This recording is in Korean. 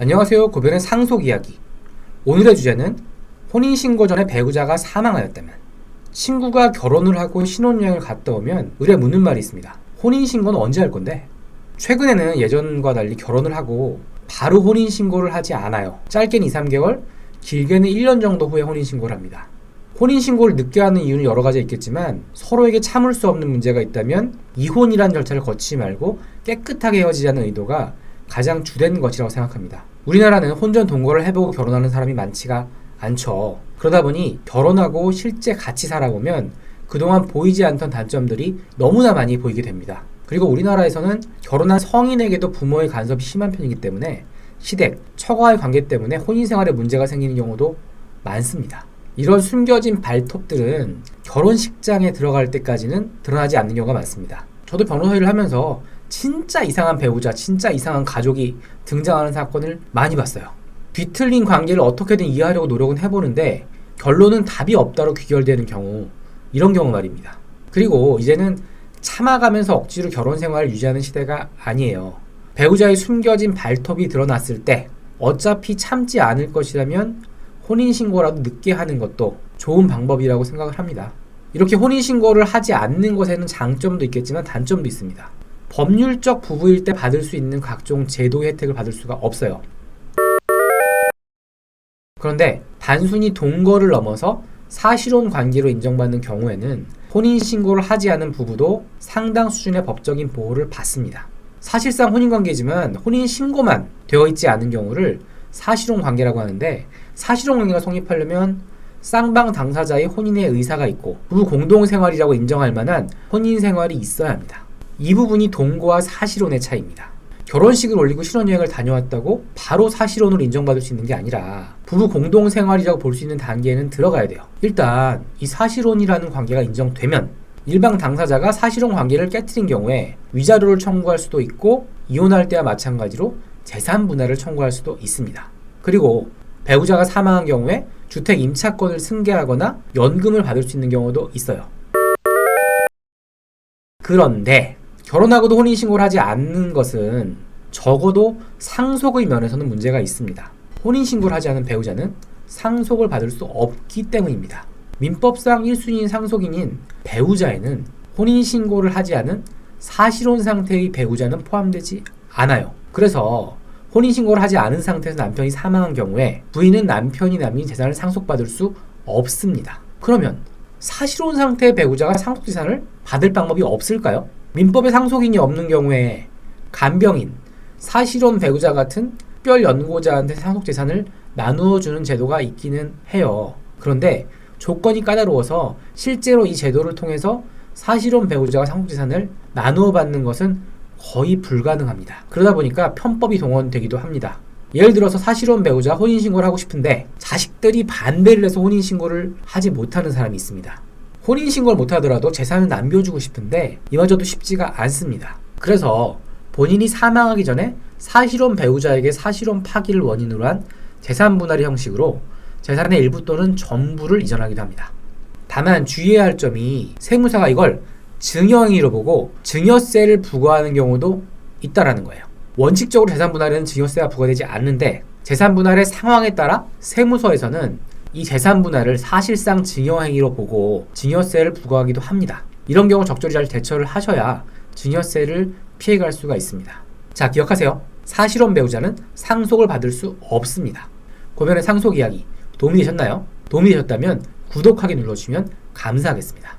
안녕하세요. 고변의 상속 이야기. 오늘의 주제는 혼인신고 전에 배우자가 사망하였다면, 친구가 결혼을 하고 신혼여행을 갔다 오면 의뢰 묻는 말이 있습니다. 혼인신고는 언제 할 건데? 최근에는 예전과 달리 결혼을 하고 바로 혼인신고를 하지 않아요. 짧게는 2, 3개월, 길게는 1년 정도 후에 혼인신고를 합니다. 혼인신고를 늦게 하는 이유는 여러 가지 있겠지만, 서로에게 참을 수 없는 문제가 있다면 이혼이라는 절차를 거치지 말고 깨끗하게 헤어지자는 의도가 가장 주된 것이라고 생각합니다. 우리나라는 혼전 동거를 해보고 결혼하는 사람이 많지가 않죠. 그러다 보니 결혼하고 실제 같이 살아보면 그동안 보이지 않던 단점들이 너무나 많이 보이게 됩니다. 그리고 우리나라에서는 결혼한 성인에게도 부모의 간섭이 심한 편이기 때문에 시댁, 처가의 관계 때문에 혼인생활에 문제가 생기는 경우도 많습니다. 이런 숨겨진 발톱들은 결혼식장에 들어갈 때까지는 드러나지 않는 경우가 많습니다. 저도 변호사 일을 하면서 진짜 이상한 배우자, 진짜 이상한 가족이 등장하는 사건을 많이 봤어요. 뒤틀린 관계를 어떻게든 이해하려고 노력은 해보는데 결론은 답이 없다로 귀결되는 경우, 이런 경우 말입니다. 그리고 이제는 참아가면서 억지로 결혼 생활을 유지하는 시대가 아니에요. 배우자의 숨겨진 발톱이 드러났을 때 어차피 참지 않을 것이라면 혼인신고라도 늦게 하는 것도 좋은 방법이라고 생각을 합니다. 이렇게 혼인신고를 하지 않는 것에는 장점도 있겠지만 단점도 있습니다. 법률적 부부일 때 받을 수 있는 각종 제도의 혜택을 받을 수가 없어요. 그런데 단순히 동거를 넘어서 사실혼 관계로 인정받는 경우에는 혼인신고를 하지 않은 부부도 상당 수준의 법적인 보호를 받습니다. 사실상 혼인관계지만 혼인신고만 되어 있지 않은 경우를 사실혼 관계라고 하는데, 사실혼 관계가 성립하려면 쌍방 당사자의 혼인의 의사가 있고 부부 공동생활이라고 인정할 만한 혼인생활이 있어야 합니다. 이 부분이 동거와 사실혼의 차이입니다. 결혼식을 올리고 신혼여행을 다녀왔다고 바로 사실혼으로 인정받을 수 있는 게 아니라 부부 공동생활이라고 볼 수 있는 단계에는 들어가야 돼요. 일단 이 사실혼이라는 관계가 인정되면 일방 당사자가 사실혼 관계를 깨트린 경우에 위자료를 청구할 수도 있고, 이혼할 때와 마찬가지로 재산 분할을 청구할 수도 있습니다. 그리고 배우자가 사망한 경우에 주택 임차권을 승계하거나 연금을 받을 수 있는 경우도 있어요. 그런데 결혼하고도 혼인신고를 하지 않는 것은 적어도 상속의 면에서는 문제가 있습니다. 혼인신고를 하지 않은 배우자는 상속을 받을 수 없기 때문입니다. 민법상 1순위인 상속인인 배우자에는 혼인신고를 하지 않은 사실혼 상태의 배우자는 포함되지 않아요. 그래서 혼인신고를 하지 않은 상태에서 남편이 사망한 경우에 부인은 남편이 남긴 재산을 상속받을 수 없습니다. 그러면 사실혼 상태의 배우자가 상속재산을 받을 방법이 없을까요? 민법에 상속인이 없는 경우에 간병인, 사실혼 배우자 같은 특별 연고자한테 상속재산을 나누어주는 제도가 있기는 해요. 그런데 조건이 까다로워서 실제로 이 제도를 통해서 사실혼 배우자가 상속재산을 나누어 받는 것은 거의 불가능합니다. 그러다 보니까 편법이 동원되기도 합니다. 예를 들어서 사실혼 배우자 혼인신고를 하고 싶은데 자식들이 반대를 해서 혼인신고를 하지 못하는 사람이 있습니다. 혼인신고를 못하더라도 재산을 남겨주고 싶은데 이마저도 쉽지가 않습니다. 그래서 본인이 사망하기 전에 사실혼 배우자에게 사실혼 파기를 원인으로 한 재산 분할의 형식으로 재산의 일부 또는 전부를 이전하기도 합니다. 다만 주의해야 할 점이 세무사가 이걸 증여행위로 보고 증여세를 부과하는 경우도 있다라는 거예요. 원칙적으로 재산 분할에는 증여세가 부과되지 않는데 재산 분할의 상황에 따라 세무서에서는 이 재산 분할을 사실상 증여행위로 보고 증여세를 부과하기도 합니다. 이런 경우 적절히 잘 대처를 하셔야 증여세를 피해갈 수가 있습니다. 자, 기억하세요. 사실혼 배우자는 상속을 받을 수 없습니다. 고변의 상속 이야기 도움이 되셨나요? 도움이 되셨다면 구독하기 눌러주시면 감사하겠습니다.